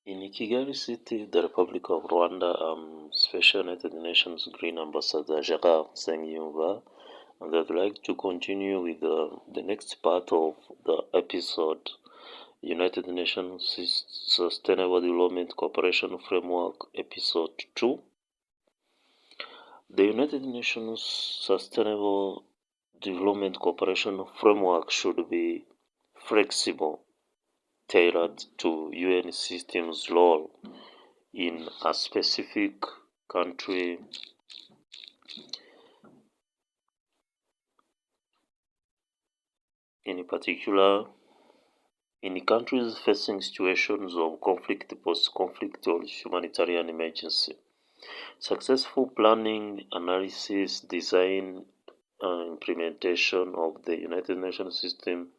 In Kigali City, the Republic of Rwanda, Special United Nations Green Ambassador GERARD NSENGIYUMVA, and I'd like to continue with the next part of the episode, United Nations Sustainable Development Cooperation Framework, Episode 2. The United Nations Sustainable Development Cooperation Framework should be flexible, tailored to UN system's role in a specific country. In particular, in countries facing situations of conflict, post-conflict, or humanitarian emergency. Successful planning, analysis, design, and implementation of the United Nations system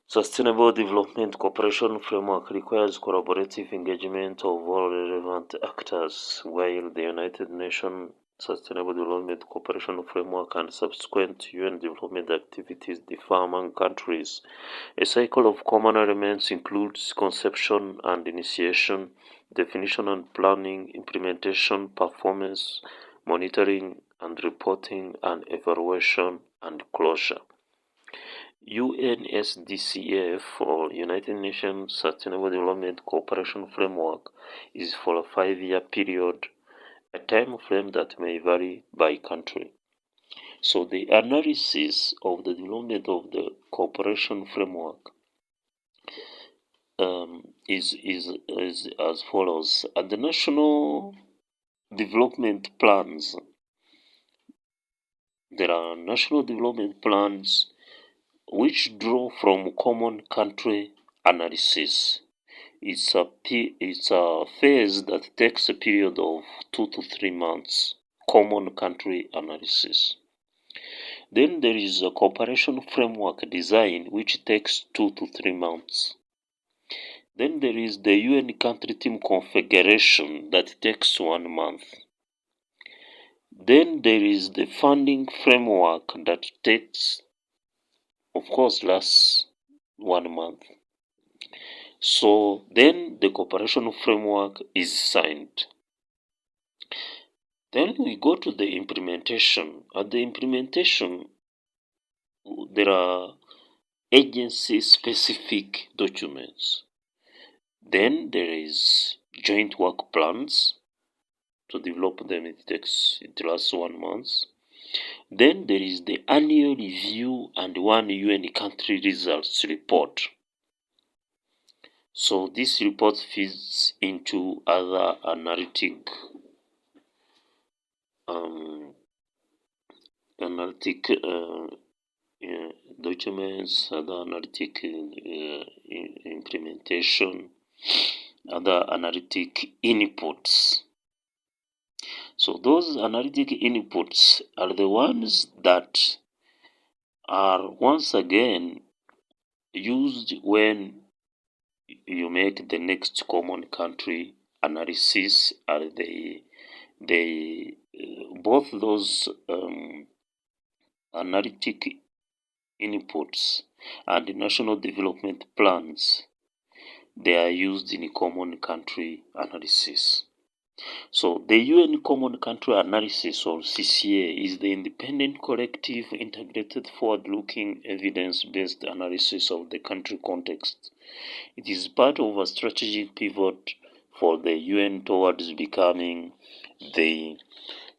Sustainable Development Cooperation Framework requires collaborative engagement of all relevant actors, while the United Nations Sustainable Development Cooperation Framework and subsequent UN development activities differ among countries. A cycle of common elements includes conception and initiation, definition and planning, implementation, performance, monitoring and reporting, and evaluation and closure. UNSDCF, or United Nations Sustainable Development Cooperation Framework, is for a 5-year period, a time frame that may vary by country. So the analysis of the development of the cooperation framework is as follows. At the national development plans, there are national development plans which draw from common country analysis. It's a phase that takes a period of 2 to 3 months, common country analysis. Then there is a cooperation framework design which takes 2 to 3 months. Then there is the UN country team configuration that takes 1 month. Then there is the funding framework that takes, of course, lasts 1 month. So then the cooperation framework is signed. Then we go to the implementation. At the implementation, there are agency-specific documents. Then there is joint work plans. To develop them, it lasts 1 month. Then there is the annual review and one UN country results report. So this report feeds into other analytic documents, other analytic implementation, other analytic inputs. So those analytic inputs are the ones that are once again used when you make the next common country analysis. Are they both those analytic inputs and national development plans, they are used in common country analysis. So the UN Common Country Analysis, or CCA, is the independent, collective, integrated, forward-looking, evidence-based analysis of the country context. It is part of a strategic pivot for the UN towards becoming the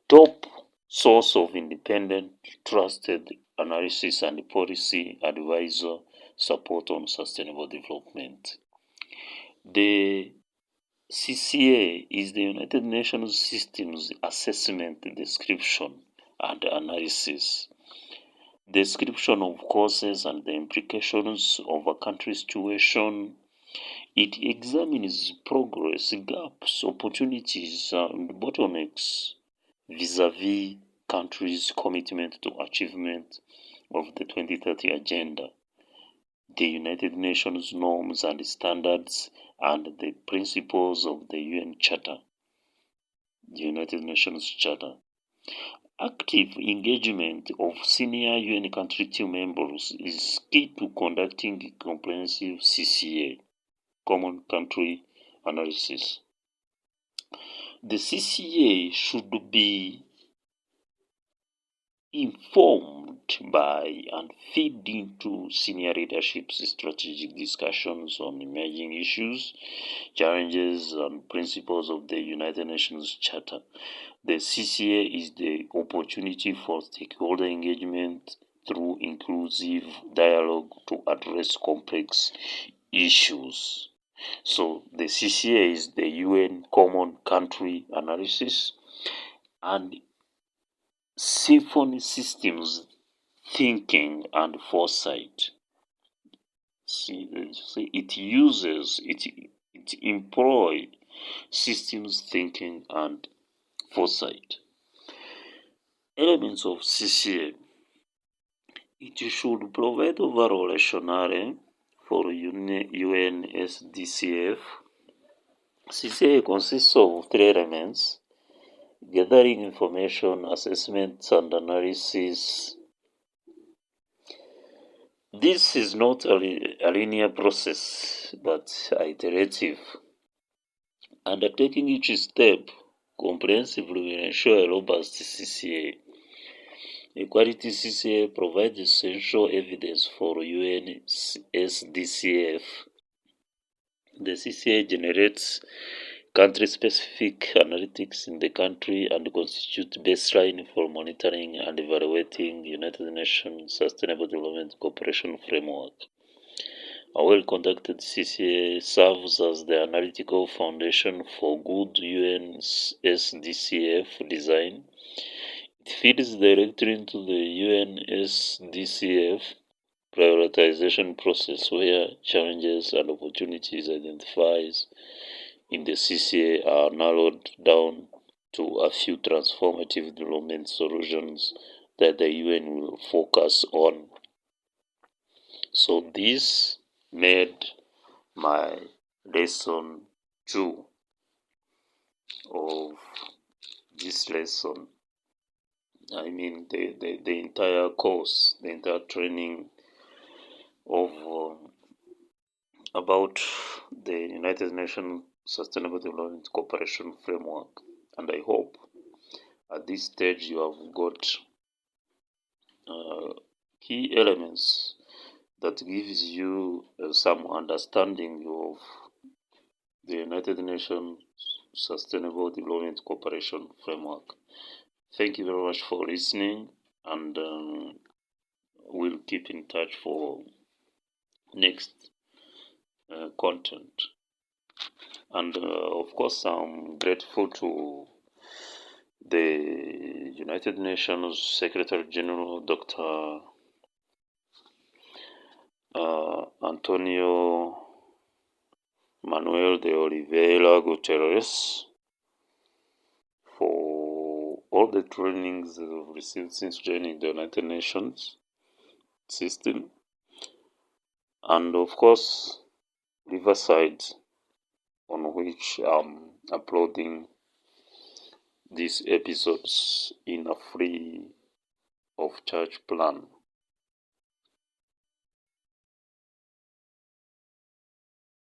top source of independent, trusted analysis and policy advisor support on sustainable development. The CCA is the United Nations Systems Assessment, Description and Analysis. Description of causes and the implications of a country situation. It examines progress, gaps, opportunities, and bottlenecks vis-a-vis countries' commitment to achievement of the 2030 Agenda, the United Nations norms and standards, and the principles of the UN Charter, the United Nations Charter. Active engagement of senior UN country team members is key to conducting a comprehensive CCA. common country analysis. The CCA should be informed by and feed into senior leadership's strategic discussions on emerging issues, challenges, and principles of the United Nations Charter. The CCA is the opportunity for stakeholder engagement through inclusive dialogue to address complex issues. So the CCA is the UN Common Country Analysis and Symphony Systems Thinking and Foresight. It employs systems thinking and foresight. Elements of CCA. It should provide overall rationale for UNSDCF. CCA consists of 3 elements: gathering information, assessment, and analysis. This is not a linear process, but iterative. Undertaking each step comprehensively will ensure a robust CCA. A quality CCA provides essential evidence for UNSDCF. The CCA generates country-specific analytics in the country and constitutes baseline for monitoring and evaluating United Nations Sustainable Development Cooperation Framework. A well-conducted CCA serves as the analytical foundation for good UNSDCF design. It feeds directly into the UNSDCF prioritization process, where challenges and opportunities identified in the CCA are narrowed down to a few transformative development solutions that the UN will focus on. So this made my lesson 2 of this lesson. I mean the entire course, the entire training of about the United Nations Sustainable Development Cooperation Framework. And I hope at this stage you have got key elements that gives you some understanding of the United Nations Sustainable Development Cooperation Framework. Thank you very much for listening, and we'll keep in touch for next content. And of course, I'm grateful to the United Nations Secretary General, Dr. Antonio Manuel de Oliveira Guterres, for all the trainings I've received since joining the United Nations system, and of course Riverside, on which I'm uploading these episodes in a free of charge plan.